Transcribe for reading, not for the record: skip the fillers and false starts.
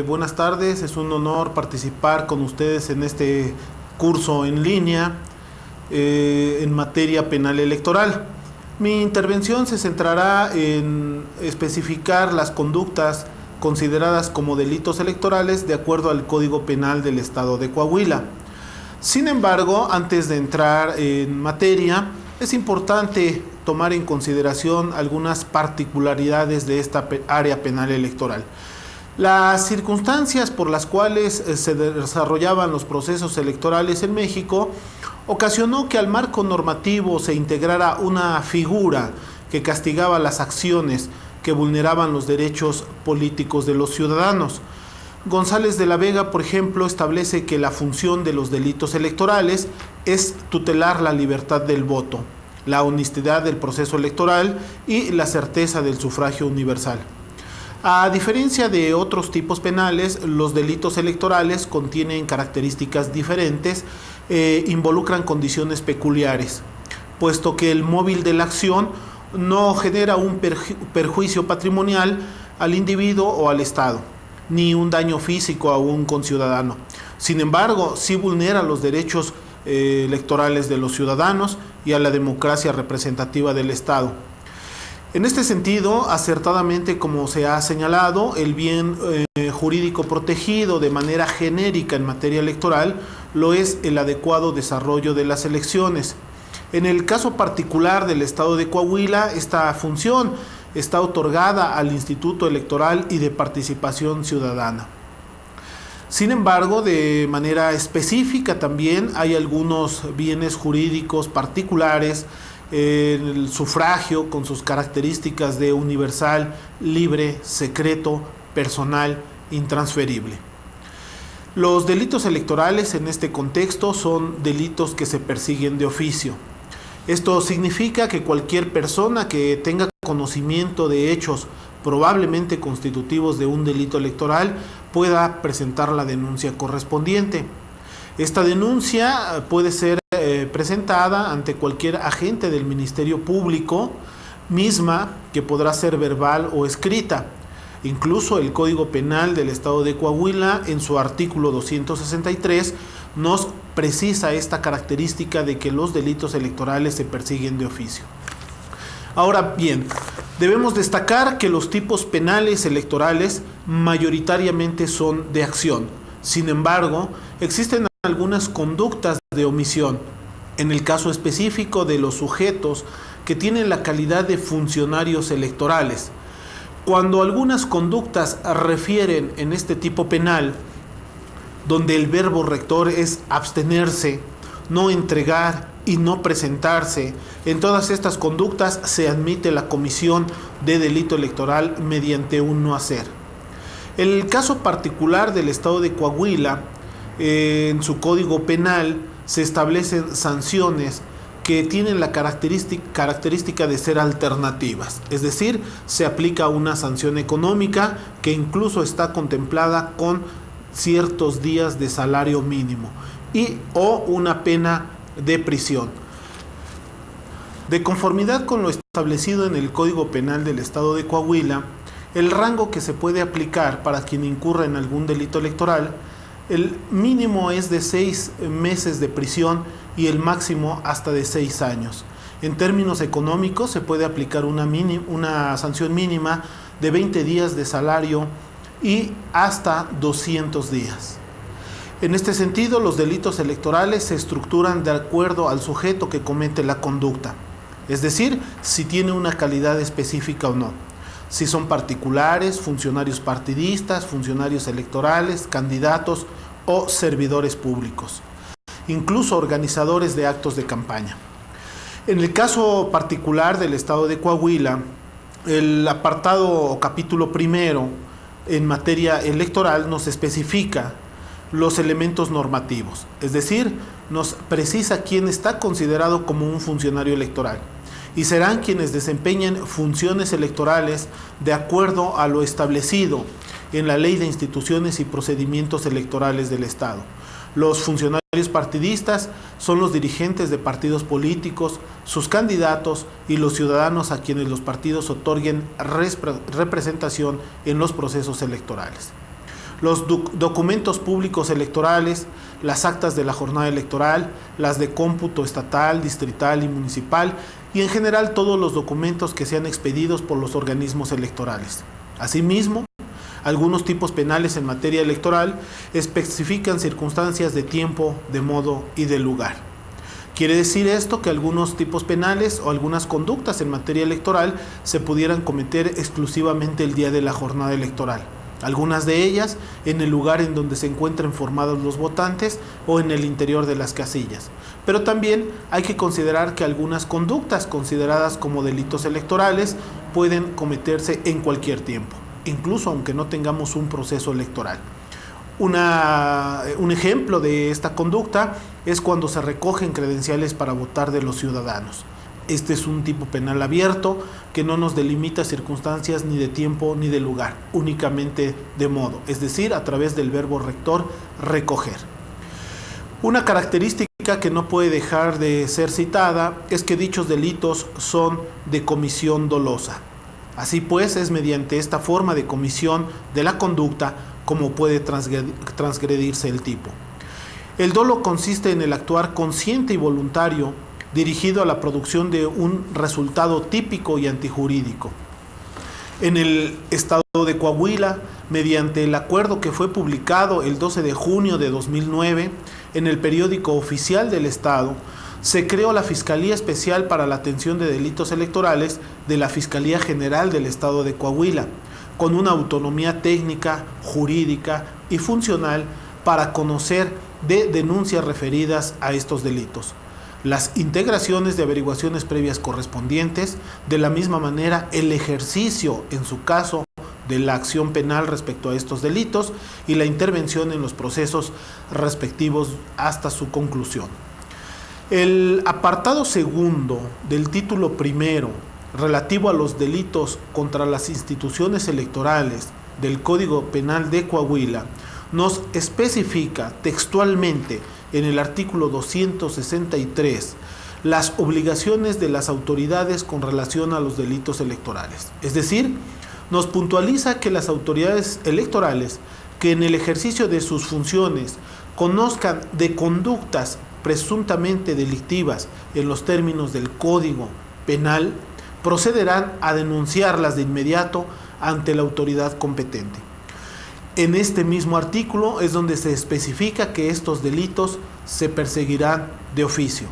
Buenas tardes, es un honor participar con ustedes en este curso en línea en materia penal electoral. Mi intervención se centrará en especificar las conductas consideradas como delitos electorales de acuerdo al Código Penal del Estado de Coahuila. Sin embargo, antes de entrar en materia, es importante tomar en consideración algunas particularidades de esta área penal electoral. Las circunstancias por las cuales se desarrollaban los procesos electorales en México ocasionó que al marco normativo se integrara una figura que castigaba las acciones que vulneraban los derechos políticos de los ciudadanos. González de la Vega, por ejemplo, establece que la función de los delitos electorales es tutelar la libertad del voto, la honestidad del proceso electoral y la certeza del sufragio universal. A diferencia de otros tipos penales, los delitos electorales contienen características diferentes e involucran condiciones peculiares, puesto que el móvil de la acción no genera un perjuicio patrimonial al individuo o al Estado, ni un daño físico a un conciudadano. Sin embargo, sí vulnera los derechos electorales de los ciudadanos y a la democracia representativa del Estado. En este sentido, acertadamente, como se ha señalado, el bien jurídico protegido de manera genérica en materia electoral lo es el adecuado desarrollo de las elecciones. En el caso particular del Estado de Coahuila, esta función está otorgada al Instituto Electoral y de Participación Ciudadana. Sin embargo, de manera específica también hay algunos bienes jurídicos particulares, el sufragio con sus características de universal, libre, secreto, personal, intransferible. Los delitos electorales en este contexto son delitos que se persiguen de oficio. Esto significa que cualquier persona que tenga conocimiento de hechos probablemente constitutivos de un delito electoral pueda presentar la denuncia correspondiente. Esta denuncia puede ser presentada ante cualquier agente del Ministerio Público, misma que podrá ser verbal o escrita. Incluso el Código Penal del Estado de Coahuila, en su artículo 263, nos precisa esta característica de que los delitos electorales se persiguen de oficio. Ahora bien, debemos destacar que los tipos penales electorales mayoritariamente son de acción. Sin embargo, existen algunas conductas de omisión, en el caso específico de los sujetos que tienen la calidad de funcionarios electorales. Cuando algunas conductas refieren en este tipo penal, donde el verbo rector es abstenerse, no entregar y no presentarse, en todas estas conductas se admite la comisión de delito electoral mediante un no hacer. En el caso particular del Estado de Coahuila, en su Código Penal se establecen sanciones que tienen la característica de ser alternativas, es decir, se aplica una sanción económica que incluso está contemplada con ciertos días de salario mínimo o una pena de prisión. De conformidad con lo establecido en el Código Penal del Estado de Coahuila, el rango que se puede aplicar para quien incurra en algún delito electoral, el mínimo es de 6 meses de prisión y el máximo hasta de 6 años. En términos económicos se puede aplicar una sanción mínima de 20 días de salario y hasta 200 días. En este sentido, los delitos electorales se estructuran de acuerdo al sujeto que comete la conducta, es decir, si tiene una calidad específica o no. Si son particulares, funcionarios partidistas, funcionarios electorales, candidatos o servidores públicos, incluso organizadores de actos de campaña. En el caso particular del Estado de Coahuila, el apartado o capítulo primero en materia electoral nos especifica los elementos normativos, es decir, nos precisa quién está considerado como un funcionario electoral y serán quienes desempeñen funciones electorales de acuerdo a lo establecido en la Ley de Instituciones y Procedimientos Electorales del Estado. Los funcionarios partidistas son los dirigentes de partidos políticos, sus candidatos y los ciudadanos a quienes los partidos otorguen representación en los procesos electorales. los documentos públicos electorales, las actas de la jornada electoral, las de cómputo estatal, distrital y municipal, y en general todos los documentos que sean expedidos por los organismos electorales. Asimismo, algunos tipos penales en materia electoral especifican circunstancias de tiempo, de modo y de lugar. Quiere decir esto que algunos tipos penales o algunas conductas en materia electoral se pudieran cometer exclusivamente el día de la jornada electoral. Algunas de ellas en el lugar en donde se encuentren formados los votantes o en el interior de las casillas. Pero también hay que considerar que algunas conductas consideradas como delitos electorales pueden cometerse en cualquier tiempo, incluso aunque no tengamos un proceso electoral. Un ejemplo de esta conducta es cuando se recogen credenciales para votar de los ciudadanos. Este es un tipo penal abierto que no nos delimita circunstancias ni de tiempo ni de lugar, únicamente de modo, es decir, a través del verbo rector, recoger. Una característica que no puede dejar de ser citada es que dichos delitos son de comisión dolosa. Así pues, es mediante esta forma de comisión de la conducta como puede transgredirse el tipo. El dolo consiste en el actuar consciente y voluntario dirigido a la producción de un resultado típico y antijurídico. En el estado de Coahuila, mediante el acuerdo que fue publicado el 12 de junio de 2009 en el periódico oficial del estado, se creó la Fiscalía Especial para la Atención de Delitos Electorales de la Fiscalía General del estado de Coahuila, con una autonomía técnica, jurídica y funcional para conocer de denuncias referidas a estos delitos, las integraciones de averiguaciones previas correspondientes, de la misma manera el ejercicio, en su caso, de la acción penal respecto a estos delitos y la intervención en los procesos respectivos hasta su conclusión. El apartado segundo del título primero, relativo a los delitos contra las instituciones electorales del Código Penal de Coahuila, nos especifica textualmente en el artículo 263 las obligaciones de las autoridades con relación a los delitos electorales. Es decir, nos puntualiza que las autoridades electorales que en el ejercicio de sus funciones conozcan de conductas presuntamente delictivas en los términos del Código Penal, procederán a denunciarlas de inmediato ante la autoridad competente. En este mismo artículo es donde se especifica que estos delitos se perseguirán de oficio.